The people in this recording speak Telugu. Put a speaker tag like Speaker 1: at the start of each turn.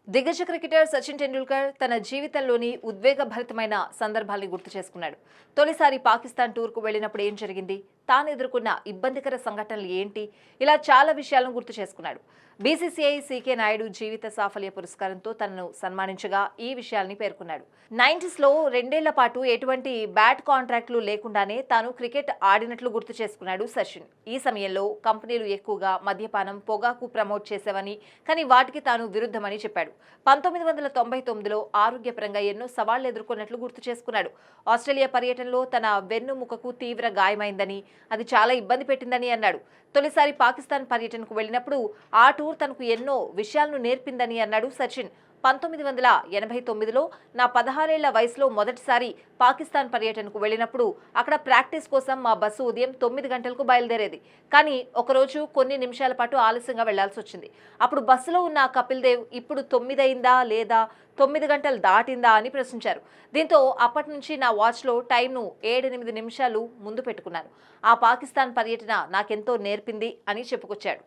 Speaker 1: దిగ్గజ క్రికెటర్ సచిన్ టెండూల్కర్ తన జీవితంలోని ఉద్వేగభరితమైన సందర్భాల్ని గుర్తు చేసుకున్నాడు. తొలిసారి పాకిస్తాన్ టూర్కు వెళ్లినప్పుడు ఏం జరిగింది, తాను ఎదుర్కొన్న ఇబ్బందికర సంఘటనలు ఏంటి, ఇలా చాలా విషయాలను గుర్తు చేసుకున్నాడు. బీసీసీఐ సీకే నాయుడు జీవిత సాఫల్య పురస్కారంతో తనను సన్మానించగా ఈ విషయాల్ని పేర్కొన్నాడు. 90s రెండేళ్ల పాటు ఎటువంటి బ్యాట్ కాంట్రాక్టులు లేకుండానే తాను క్రికెట్ ఆడినట్లు గుర్తు చేసుకున్నాడు సచిన్. ఈ సమయంలో కంపెనీలు ఎక్కువగా మద్యపానం, పొగాకు ప్రమోట్ చేసేవని, కానీ వాటికి తాను విరుద్ధమని చెప్పాడు. 1999లో ఆరోగ్యపరంగా ఎన్నో సవాళ్లు ఎదుర్కొన్నట్లు గుర్తు చేసుకున్నాడు. ఆస్ట్రేలియా పర్యటనలో తన వెన్నుముకకు తీవ్ర గాయమైందని, అది చాలా ఇబ్బంది పెట్టిందని అన్నాడు. తొలిసారి పాకిస్తాన్ పర్యటనకు వెళ్లినప్పుడు ఆ టూర్ తనకు ఎన్నో విషయాలను నేర్పిందని అన్నాడు సచిన్. 1989లో నా 16 ఏళ్ల వయసులో మొదటిసారి పాకిస్తాన్ పర్యటనకు వెళ్లినప్పుడు అక్కడ ప్రాక్టీస్ కోసం మా బస్సు ఉదయం 9 గంటలకు బయలుదేరేది. కానీ ఒకరోజు కొన్ని నిమిషాల పాటు ఆలస్యంగా వెళ్లాల్సి వచ్చింది. అప్పుడు బస్సులో ఉన్న కపిల్ దేవ్ ఇప్పుడు 9 అయిందా లేదా 9 గంటలు దాటిందా అని ప్రశ్నించారు. దీంతో అప్పటి నుంచి నా వాచ్లో టైంను 7-8 నిమిషాలు ముందు పెట్టుకున్నాను. ఆ పాకిస్తాన్ పర్యటన నాకెంతో నేర్పింది అని చెప్పుకొచ్చాడు.